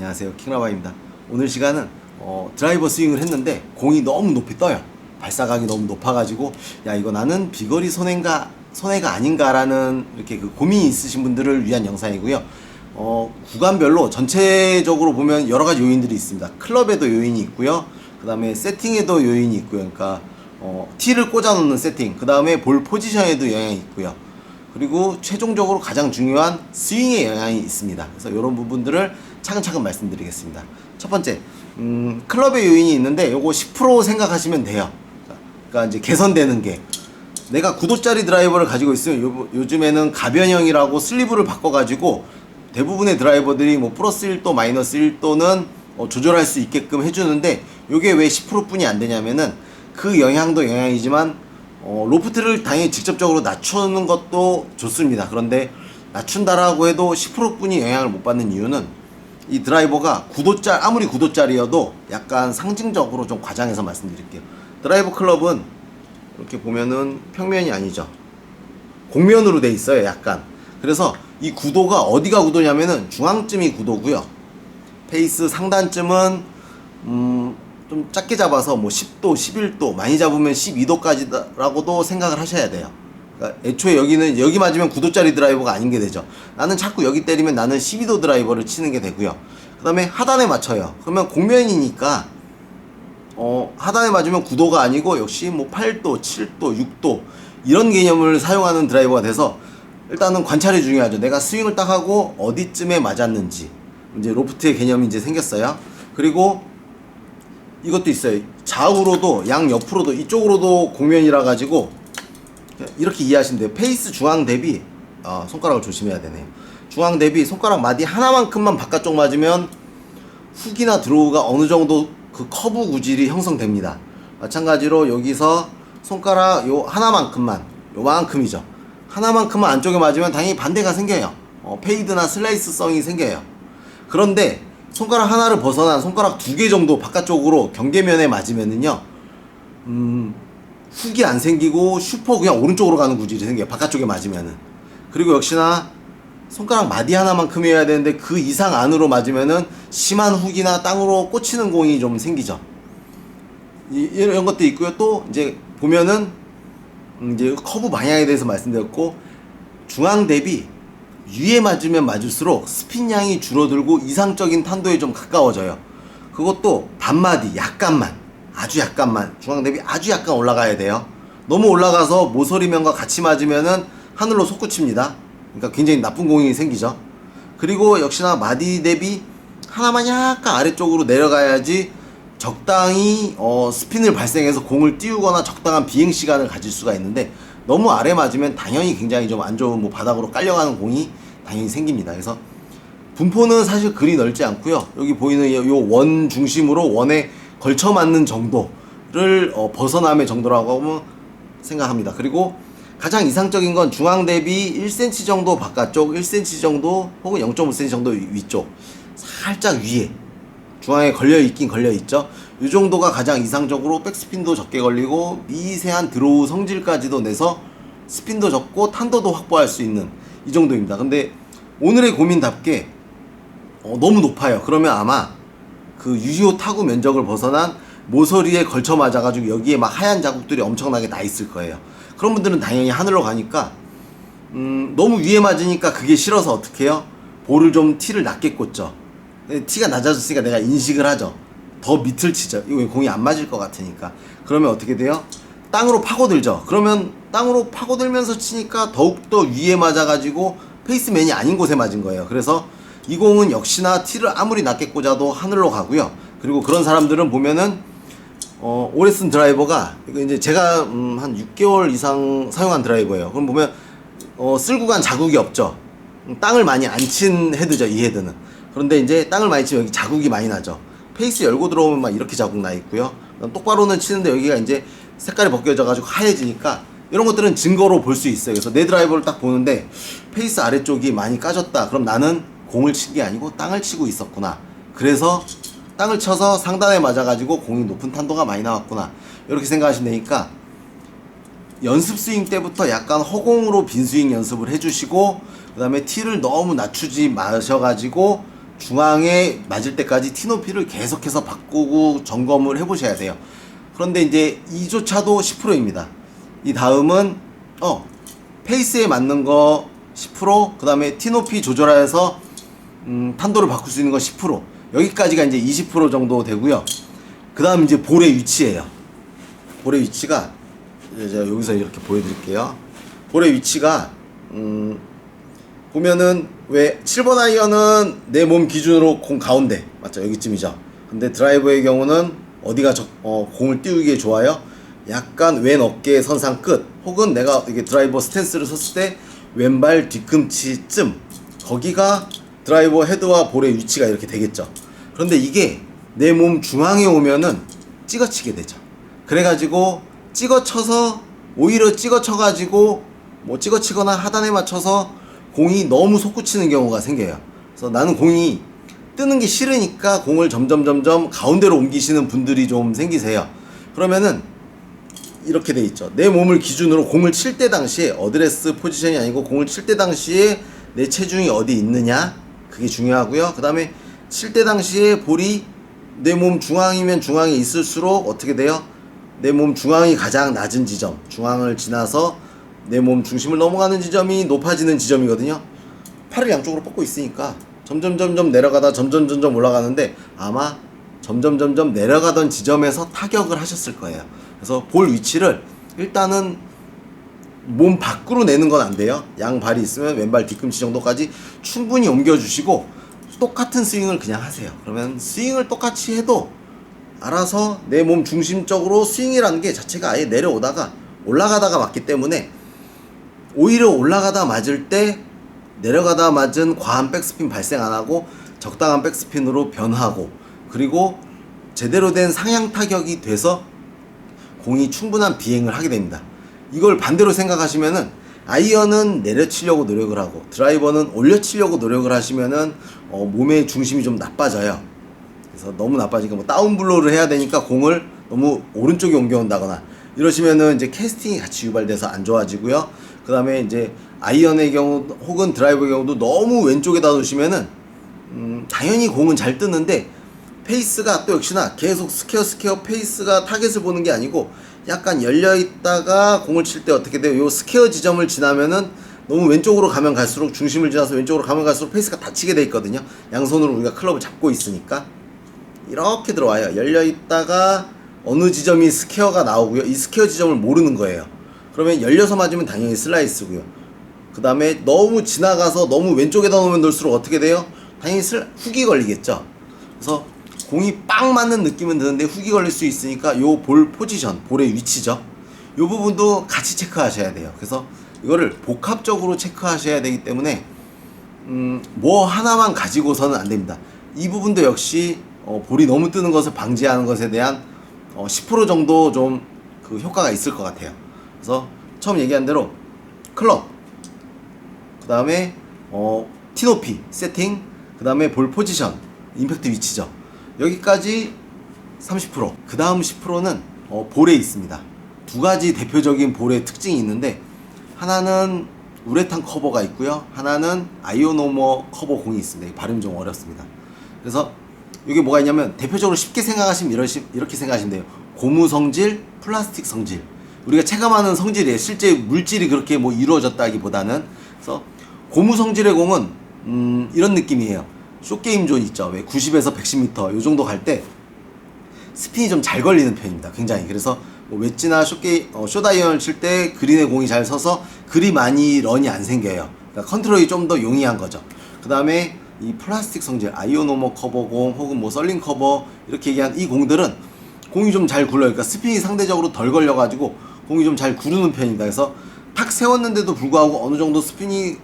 안녕하세요, 킹라바입니다. 오늘 시간은 드라이버 스윙을 했는데 공이 너무 높이 떠요. 발사각이 너무 높아가지고 야, 이거 나는 비거리 손해가 아닌가라는 이렇게 그 고민이 있으신 분들을 위한 영상이고요. 구간별로 전체적으로 보면 여러 가지 요인들이 있습니다. 클럽에도 요인이 있고요. 그 다음에 세팅에도 요인이 있고요. 그러니까 티를 꽂아 놓는 세팅, 그 다음에 볼 포지션에도 영향이 있고요. 그리고 최종적으로 가장 중요한 스윙에 영향이 있습니다. 그래서 이런 부분들을 차근차근 말씀드리겠습니다. 첫 번째, 클럽의 요인이 있는데 요거 10% 생각하시면 돼요. 그러니까 이제 개선되는 게, 내가 9도짜리 드라이버를 가지고 있으면 요즘에는 가변형이라고 슬리브를 바꿔가지고 대부분의 드라이버들이 뭐 플러스 1도 마이너스 1도는 조절할 수 있게끔 해주는데, 요게 왜 10%뿐이 안 되냐면은 그 영향도 영향이지만 로프트를 당연히 직접적으로 낮추는 것도 좋습니다. 그런데 낮춘다라고 해도 10%뿐이 영향을 못 받는 이유는 이 드라이버가 아무리 9도짜리여도 약간 상징적으로 좀 과장해서 말씀드릴게요. 드라이버 클럽은 이렇게 보면은 평면이 아니죠. 곡면으로 돼 있어요, 약간. 그래서 이 구도가 어디가 구도냐면은 중앙쯤이 구도고요. 페이스 상단쯤은 좀 작게 잡아서 뭐 10도, 11도, 많이 잡으면 12도까지라고도 생각을 하셔야 돼요. 그러니까 애초에 여기 맞으면 9도짜리 드라이버가 아닌 게 되죠. 나는 자꾸 여기 때리면 나는 12도 드라이버를 치는 게 되고요. 그 다음에 하단에 맞춰요. 그러면 곡면이니까 하단에 맞으면 9도가 아니고 역시 뭐 8도, 7도, 6도 이런 개념을 사용하는 드라이버가 돼서 일단은 관찰이 중요하죠. 내가 스윙을 딱 하고 어디쯤에 맞았는지, 이제 로프트의 개념이 이제 생겼어요. 그리고 이것도 있어요. 좌우로도 양옆으로도 이쪽으로도 곡면이라 가지고 이렇게 이해하시면 돼요. 페이스 중앙 대비 손가락을 조심해야 되네요. 중앙 대비 손가락 마디 하나만큼만 바깥쪽 맞으면 훅이나 드로우가 어느 정도 그 커브 구질이 형성됩니다. 마찬가지로 여기서 손가락 요 하나만큼만, 요만큼이죠. 하나만큼만 안쪽에 맞으면 당연히 반대가 생겨요. 페이드나 슬라이스성이 생겨요. 그런데 손가락 하나를 벗어난 손가락 2개 정도 바깥쪽으로 경계면에 맞으면은요, 훅이 안 생기고 슈퍼 그냥 오른쪽으로 가는 구질이 생겨요. 바깥쪽에 맞으면은. 그리고 역시나 손가락 마디 하나만큼이어야 되는데 그 이상 안으로 맞으면은 심한 훅이나 땅으로 꽂히는 공이 좀 생기죠. 이런 것도 있고요. 또 이제 보면은 이제 커브 방향에 대해서 말씀드렸고, 중앙 대비 위에 맞으면 맞을수록 스핀 양이 줄어들고 이상적인 탄도에 좀 가까워져요. 그것도 반마디 약간만, 아주 약간만, 중앙 대비 아주 약간 올라가야 돼요. 너무 올라가서 모서리면과 같이 맞으면은 하늘로 솟구칩니다. 그러니까 굉장히 나쁜 공이 생기죠. 그리고 역시나 마디 대비 하나만 약간 아래쪽으로 내려가야지 적당히 스핀을 발생해서 공을 띄우거나 적당한 비행 시간을 가질 수가 있는데, 너무 아래 맞으면 당연히 굉장히 좀 안 좋은 뭐 바닥으로 깔려가는 공이 당연히 생깁니다. 그래서 분포는 사실 그리 넓지 않고요. 여기 보이는 요 원 중심으로 원에 걸쳐 맞는 정도를 벗어남의 정도라고 생각합니다. 그리고 가장 이상적인 건 중앙 대비 1cm 정도 바깥쪽, 1cm 정도 혹은 0.5cm 정도 위쪽, 살짝 위에 중앙에 걸려있긴 걸려있죠. 이 정도가 가장 이상적으로 백스핀도 적게 걸리고 미세한 드로우 성질까지도 내서 스핀도 적고 탄도도 확보할 수 있는 이 정도입니다. 근데 오늘의 고민답게 너무 높아요. 그러면 아마 그 유효 타구 면적을 벗어난 모서리에 걸쳐 맞아가지고 여기에 막 하얀 자국들이 엄청나게 나 있을 거예요. 그런 분들은 당연히 하늘로 가니까 너무 위에 맞으니까 그게 싫어서 어떻게 해요? 볼을 좀 티를 낮게 꽂죠. 티가 낮아졌으니까 내가 인식을 하죠. 더 밑을 치죠. 이거 공이 안 맞을 것 같으니까. 그러면 어떻게 돼요? 땅으로 파고들죠. 그러면 땅으로 파고들면서 치니까 더욱더 위에 맞아가지고 페이스맨이 아닌 곳에 맞은 거예요. 그래서 이 공은 역시나 티를 아무리 낮게 꽂아도 하늘로 가고요. 그리고 그런 사람들은 보면은 오래 쓴 드라이버가, 이제 제가 한 6개월 이상 사용한 드라이버예요. 그럼 보면 쓸고 간 자국이 없죠. 땅을 많이 안 친 헤드죠, 이 헤드는. 그런데 이제 땅을 많이 치면 여기 자국이 많이 나죠. 페이스 열고 들어오면 막 이렇게 자국 나 있고요. 똑바로는 치는데 여기가 이제 색깔이 벗겨져 가지고 하얘지니까 이런 것들은 증거로 볼 수 있어요. 그래서 내 드라이버를 딱 보는데 페이스 아래쪽이 많이 까졌다. 그럼 나는 공을 친 게 아니고 땅을 치고 있었구나. 그래서 땅을 쳐서 상단에 맞아가지고 공이 높은 탄도가 많이 나왔구나. 이렇게 생각하시면 되니까 연습 스윙 때부터 약간 허공으로 빈 스윙 연습을 해주시고, 그 다음에 티를 너무 낮추지 마셔가지고 중앙에 맞을 때까지 티 높이를 계속해서 바꾸고 점검을 해보셔야 돼요. 그런데 이제 이조차도 10%입니다. 이 다음은 페이스에 맞는 거 10%, 그 다음에 티 높이 조절해서 탄도를 바꿀 수 있는 거 10%, 여기까지가 이제 20% 정도 되고요. 그 다음 이제 볼의 위치예요. 볼의 위치가 제가 여기서 이렇게 보여드릴게요. 볼의 위치가 보면은 왜 7번 아이언은 내 몸 기준으로 공 가운데 맞죠? 여기쯤이죠. 근데 드라이버의 경우는 어디가 공을 띄우기에 좋아요? 약간 왼 어깨 선상 끝, 혹은 내가 이게 드라이버 스탠스를 섰을 때 왼발 뒤꿈치쯤, 거기가 드라이버 헤드와 볼의 위치가 이렇게 되겠죠. 그런데 이게 내 몸 중앙에 오면은 찍어치게 되죠. 그래가지고 찍어쳐서, 오히려 찍어쳐가지고 뭐 찍어치거나 하단에 맞춰서 공이 너무 솟구치는 경우가 생겨요. 그래서 나는 공이 뜨는 게 싫으니까 공을 점점 가운데로 옮기시는 분들이 좀 생기세요. 그러면은 이렇게 돼 있죠. 내 몸을 기준으로 공을 칠 때 당시에, 어드레스 포지션이 아니고 공을 칠 때 당시에 내 체중이 어디 있느냐, 그게 중요하고요. 그 다음에 칠 때 당시에 볼이 내 몸 중앙이면 중앙에 있을수록 어떻게 돼요? 내 몸 중앙이 가장 낮은 지점, 중앙을 지나서 내 몸 중심을 넘어가는 지점이 높아지는 지점이거든요. 팔을 양쪽으로 뻗고 있으니까 점점 내려가다 점점 올라가는데, 아마 점점 내려가던 지점에서 타격을 하셨을 거예요. 그래서 볼 위치를 일단은 몸 밖으로 내는 건 안 돼요. 양발이 있으면 왼발 뒤꿈치 정도까지 충분히 옮겨주시고 똑같은 스윙을 그냥 하세요. 그러면 스윙을 똑같이 해도 알아서 내 몸 중심적으로 스윙이라는 게 자체가 아예 내려오다가 올라가다가 맞기 때문에, 오히려 올라가다 맞을 때 내려가다 맞은 과한 백스핀 발생 안 하고 적당한 백스핀으로 변하고, 그리고 제대로 된 상향 타격이 돼서 공이 충분한 비행을 하게 됩니다. 이걸 반대로 생각하시면은, 아이언은 내려치려고 노력을 하고 드라이버는 올려치려고 노력을 하시면은 몸의 중심이 좀 나빠져요. 그래서 너무 나빠지니까 뭐 다운블로우를 해야 되니까 공을 너무 오른쪽에 옮겨온다거나 이러시면은 이제 캐스팅이 같이 유발돼서 안 좋아지고요. 그 다음에 이제 아이언의 경우 혹은 드라이버의 경우도 너무 왼쪽에다 놓으시면은 당연히 공은 잘 뜨는데, 페이스가 또 역시나 계속 스퀘어 페이스가 타겟을 보는 게 아니고 약간 열려있다가 공을 칠 때 어떻게 돼요? 요 스퀘어 지점을 지나면은 너무 왼쪽으로 가면 갈수록, 중심을 지나서 왼쪽으로 가면 갈수록 페이스가 닫히게 돼 있거든요. 양손으로 우리가 클럽을 잡고 있으니까 이렇게 들어와요. 열려있다가 어느 지점이 스퀘어가 나오고요. 이 스퀘어 지점을 모르는 거예요. 그러면 열려서 맞으면 당연히 슬라이스고요. 그 다음에 너무 지나가서 너무 왼쪽에다 놓으면 놓을수록 어떻게 돼요? 당연히 훅이 걸리겠죠. 그래서 공이 빵 맞는 느낌은 드는데 훅이 걸릴 수 있으니까 요 볼 포지션, 볼의 위치죠. 요 부분도 같이 체크하셔야 돼요. 그래서 이거를 복합적으로 체크하셔야 되기 때문에 뭐 하나만 가지고서는 안 됩니다. 이 부분도 역시 볼이 너무 뜨는 것을 방지하는 것에 대한 10% 정도 좀 그 효과가 있을 것 같아요. 그래서 처음 얘기한 대로 클럽, 그 다음에 티 높이 세팅, 그 다음에 볼 포지션, 임팩트 위치죠. 여기까지 30%. 그 다음 10%는 볼에 있습니다. 두 가지 대표적인 볼의 특징이 있는데, 하나는 우레탄 커버가 있고요, 하나는 아이오노머 커버 공이 있습니다. 발음이 좀 어렵습니다. 그래서 이게 뭐가 있냐면, 대표적으로 쉽게 생각하시면 이렇게 생각하시면 돼요. 고무 성질, 플라스틱 성질. 우리가 체감하는 성질이에요. 실제 물질이 그렇게 뭐 이루어졌다기보다는. 그래서 고무 성질의 공은 이런 느낌이에요. 쇼게임 존 있죠. 왜 90에서 110m 요 정도 갈 때 스핀이 좀 잘 걸리는 편입니다. 굉장히. 그래서 뭐 웨지나 숏아이언을 칠 때 그린에 공이 잘 서서 그리 많이 런이 안 생겨요. 그러니까 컨트롤이 좀 더 용이한 거죠. 그 다음에 이 플라스틱 성질, 아이오노머 커버 공 혹은 뭐 썰링 커버 이렇게 얘기한 이 공들은 공이 좀 잘 굴러요. 그러니까 스핀이 상대적으로 덜 걸려가지고 공이 좀 잘 구르는 편입니다. 그래서 탁 세웠는데도 불구하고 어느 정도 스핀이,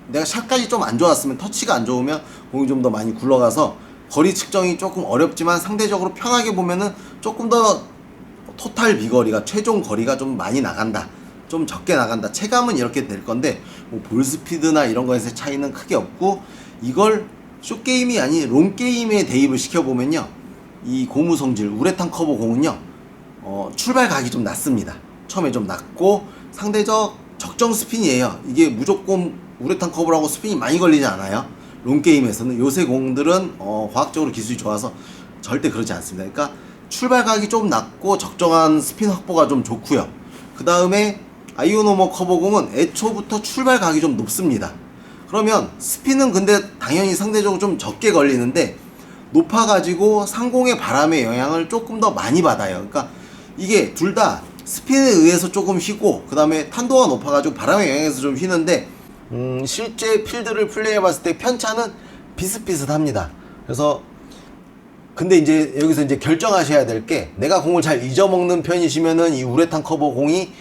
내가 샷까지 좀 안 좋았으면, 터치가 안 좋으면 공이 좀 더 많이 굴러가서 거리 측정이 조금 어렵지만 상대적으로 편하게 보면은 조금 더 토탈 비거리가, 최종 거리가 좀 많이 나간다, 좀 적게 나간다, 체감은 이렇게 될 건데 뭐 볼 스피드나 이런 거에서 차이는 크게 없고, 이걸 숏게임이 아닌 롱게임에 대입을 시켜보면요, 이 고무 성질 우레탄 커버 공은요 출발 각이 좀 낮습니다. 처음에 좀 낮고 상대적 적정 스핀이에요. 이게 무조건 우레탄 커버라고 스핀이 많이 걸리지 않아요. 롱게임에서는 요새 공들은 과학적으로 기술이 좋아서 절대 그러지 않습니다. 그러니까 출발각이 좀 낮고 적정한 스핀 확보가 좀 좋고요. 그 다음에 아이오노모 커버공은 애초부터 출발각이 좀 높습니다. 그러면 스핀은 근데 당연히 상대적으로 좀 적게 걸리는데 높아가지고 상공의 바람의 영향을 조금 더 많이 받아요. 그러니까 이게 둘 다 스핀에 의해서 조금 휘고 그 다음에 탄도가 높아가지고 바람의 영향에서 좀 휘는데 실제 필드를 플레이해봤을 때 편차는 비슷비슷합니다. 그래서 근데 이제 여기서 이제 결정하셔야 될 게 내가 공을 잘 잊어먹는 편이시면은 이 우레탄 커버 공이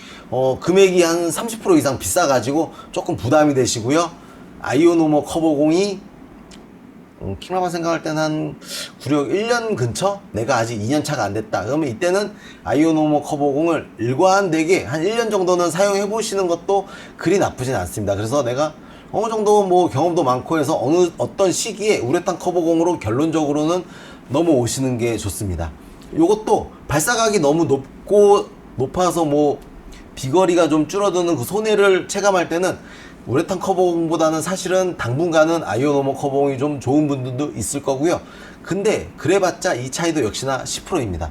금액이 한 30% 이상 비싸가지고 조금 부담이 되시고요. 아이오노모 커버 공이 킹라바 생각할 때는 한 구력 1년 근처? 내가 아직 2년 차가 안 됐다. 그러면 이때는 아이오노모 커버 공을 일관되게 한 1년 정도는 사용해 보시는 것도 그리 나쁘진 않습니다. 그래서 내가 어느 정도 뭐 경험도 많고 해서 어떤 시기에 우레탄 커버 공으로 결론적으로는 넘어오시는 게 좋습니다. 요것도 발사각이 너무 높아서 뭐 비거리가 좀 줄어드는 그 손해를 체감할 때는 우레탄 커버공보다는 사실은 당분간은 아이오노모 커버공이 좀 좋은 분들도 있을 거고요. 근데 그래봤자 이 차이도 역시나 10%입니다.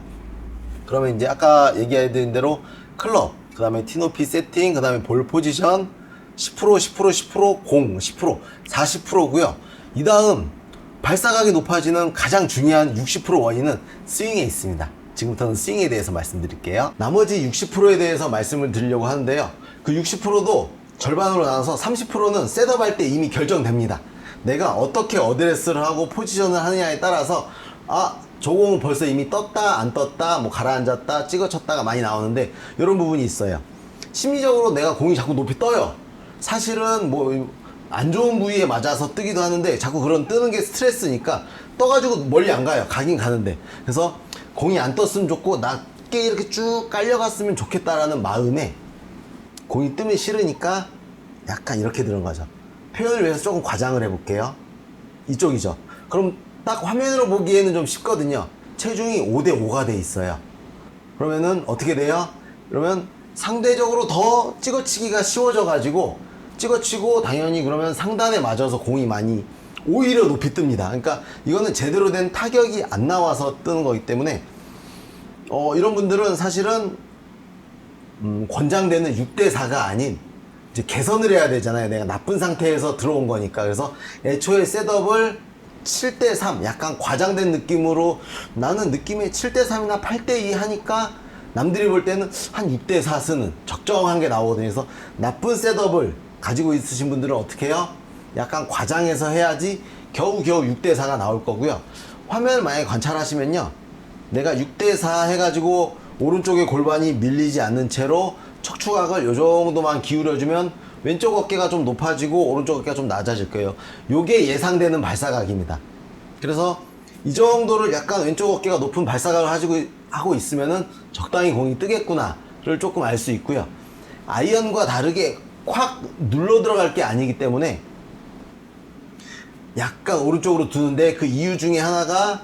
그러면 이제 아까 얘기해드린 대로 클럽, 그 다음에 티높이 세팅, 그 다음에 볼 포지션 10%, 10%, 10%, 공 10%, 40%고요. 이 다음 발사각이 높아지는 가장 중요한 60% 원인은 스윙에 있습니다. 지금부터는 스윙에 대해서 말씀드릴게요. 나머지 60%에 대해서 말씀을 드리려고 하는데요. 그 60%도 절반으로 나눠서 30%는 셋업할 때 이미 결정됩니다. 내가 어떻게 어드레스를 하고 포지션을 하느냐에 따라서 저 공은 벌써 이미 떴다 안 떴다 뭐 가라앉았다 찍어쳤다가 많이 나오는데 이런 부분이 있어요. 심리적으로 내가 공이 자꾸 높이 떠요. 사실은 뭐 안 좋은 부위에 맞아서 뜨기도 하는데 자꾸 그런 뜨는 게 스트레스니까 떠가지고 멀리 안 가요. 가긴 가는데. 그래서 공이 안 떴으면 좋고 낮게 이렇게 쭉 깔려갔으면 좋겠다라는 마음에 공이 뜨면 싫으니까 약간 이렇게 드는 거죠. 표현을 위해서 조금 과장을 해볼게요. 이쪽이죠. 그럼 딱 화면으로 보기에는 좀 쉽거든요. 체중이 5대5가 돼 있어요. 그러면은 어떻게 돼요? 그러면 상대적으로 더 찍어치기가 쉬워져 가지고 찍어치고 당연히 그러면 상단에 맞아서 공이 많이 오히려 높이 뜹니다. 그러니까 이거는 제대로 된 타격이 안 나와서 뜨는 거기 때문에 이런 분들은 사실은 권장되는 6대4가 아닌 이제 개선을 해야 되잖아요. 내가 나쁜 상태에서 들어온 거니까. 그래서 애초에 셋업을 7대3 약간 과장된 느낌으로 나는 느낌이 7대3이나 8대2 하니까 남들이 볼 때는 한 6대4 쓰는 적정한 게 나오거든요. 그래서 나쁜 셋업을 가지고 있으신 분들은 어떻게 해요? 약간 과장해서 해야지 겨우겨우 6대4가 나올 거고요. 화면을 만약에 관찰하시면요. 내가 6대4 해가지고 오른쪽에 골반이 밀리지 않는 채로 척추각을 요 정도만 기울여주면 왼쪽 어깨가 좀 높아지고 오른쪽 어깨가 좀 낮아질 거예요. 요게 예상되는 발사각입니다. 그래서 이 정도를 약간 왼쪽 어깨가 높은 발사각을 하고 있으면은 적당히 공이 뜨겠구나를 조금 알 수 있고요. 아이언과 다르게 확 눌러 들어갈 게 아니기 때문에 약간 오른쪽으로 두는데 그 이유 중에 하나가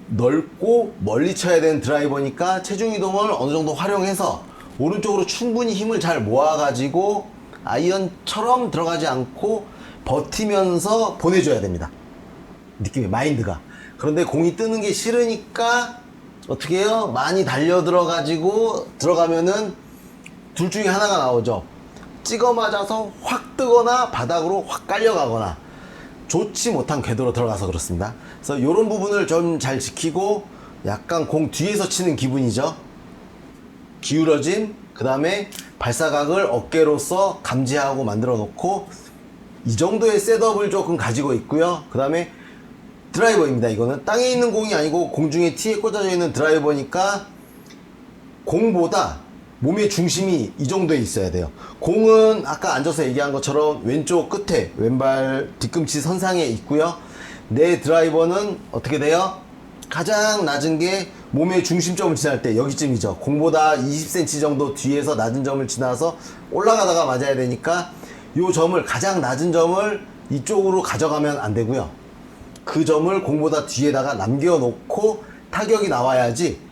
넓고 멀리 쳐야 되는 드라이버니까 체중 이동을 어느 정도 활용해서 오른쪽으로 충분히 힘을 잘 모아가지고 아이언처럼 들어가지 않고 버티면서 보내줘야 됩니다. 느낌이 마인드가. 그런데 공이 뜨는 게 싫으니까 어떻게 해요? 많이 달려 들어가지고 들어가면은 둘 중에 하나가 나오죠. 찍어 맞아서 확 뜨거나 바닥으로 확 깔려가거나 좋지 못한 궤도로 들어가서 그렇습니다. 그래서 이런 부분을 좀 잘 지키고 약간 공 뒤에서 치는 기분이죠. 기울어진 그 다음에 발사각을 어깨로서 감지하고 만들어 놓고 이 정도의 셋업을 조금 가지고 있고요. 그 다음에 드라이버입니다. 이거는 땅에 있는 공이 아니고 공중에 티에 꽂아져 있는 드라이버니까 공보다 몸의 중심이 이 정도에 있어야 돼요. 공은 아까 앉아서 얘기한 것처럼 왼쪽 끝에 왼발 뒤꿈치 선상에 있고요. 내 드라이버는 어떻게 돼요? 가장 낮은 게 몸의 중심점을 지날 때 여기쯤이죠. 공보다 20cm 정도 뒤에서 낮은 점을 지나서 올라가다가 맞아야 되니까 이 점을 가장 낮은 점을 이쪽으로 가져가면 안 되고요. 그 점을 공보다 뒤에다가 남겨놓고 타격이 나와야지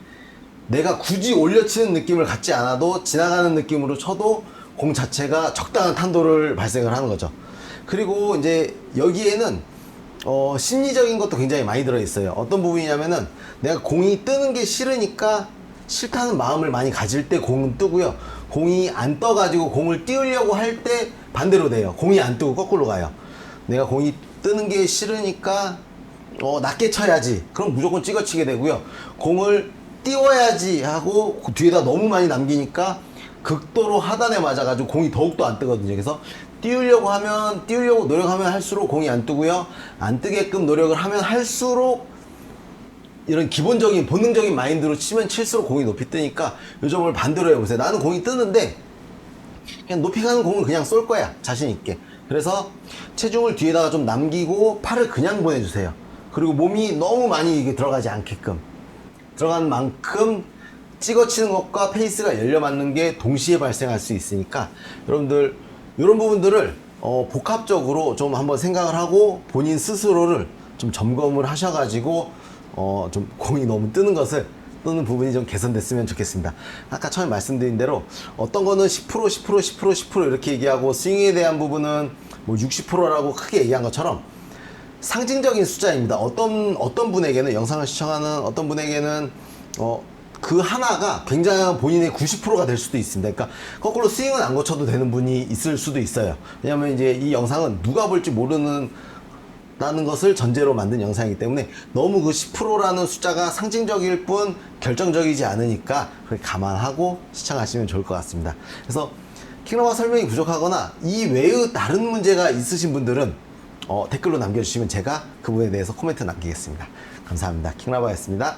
내가 굳이 올려치는 느낌을 갖지 않아도 지나가는 느낌으로 쳐도 공 자체가 적당한 탄도를 발생을 하는 거죠. 그리고 이제 여기에는 심리적인 것도 굉장히 많이 들어있어요. 어떤 부분이냐면은 내가 공이 뜨는 게 싫으니까 싫다는 마음을 많이 가질 때 공은 뜨고요. 공이 안 떠가지고 공을 띄우려고 할 때 반대로 돼요. 공이 안 뜨고 거꾸로 가요. 내가 공이 뜨는 게 싫으니까 낮게 쳐야지. 그럼 무조건 찍어치게 되고요. 공을 띄워야지 하고 그 뒤에다 너무 많이 남기니까 극도로 하단에 맞아가지고 공이 더욱더 안 뜨거든요. 그래서 띄우려고 노력하면 할수록 공이 안 뜨고요. 안 뜨게끔 노력을 하면 할수록 이런 기본적인 본능적인 마인드로 치면 칠수록 공이 높이 뜨니까 요 점을 반대로 해보세요. 나는 공이 뜨는데 그냥 높이 가는 공을 그냥 쏠 거야. 자신 있게. 그래서 체중을 뒤에다가 좀 남기고 팔을 그냥 보내주세요. 그리고 몸이 너무 많이 이게 들어가지 않게끔 들어간 만큼 찍어치는 것과 페이스가 열려 맞는 게 동시에 발생할 수 있으니까 여러분들 이런 부분들을 복합적으로 좀 한번 생각을 하고 본인 스스로를 좀 점검을 하셔가지고 좀 공이 너무 뜨는 부분이 좀 개선됐으면 좋겠습니다. 아까 처음에 말씀드린 대로 어떤 거는 10% 이렇게 얘기하고 스윙에 대한 부분은 뭐 60%라고 크게 얘기한 것처럼 상징적인 숫자입니다. 어떤 분에게는 영상을 시청하는 어떤 분에게는 그 하나가 굉장히 본인의 90%가 될 수도 있습니다. 그러니까 거꾸로 스윙은 안 고쳐도 되는 분이 있을 수도 있어요. 왜냐하면 이제 이 영상은 누가 볼지 모르는 라는 것을 전제로 만든 영상이기 때문에 너무 그 10%라는 숫자가 상징적일 뿐 결정적이지 않으니까 그걸 감안하고 시청하시면 좋을 것 같습니다. 그래서 킹러바 설명이 부족하거나 이 외의 다른 문제가 있으신 분들은 댓글로 남겨주시면 제가 그 부분에 대해서 코멘트 남기겠습니다. 감사합니다. 킹러바였습니다.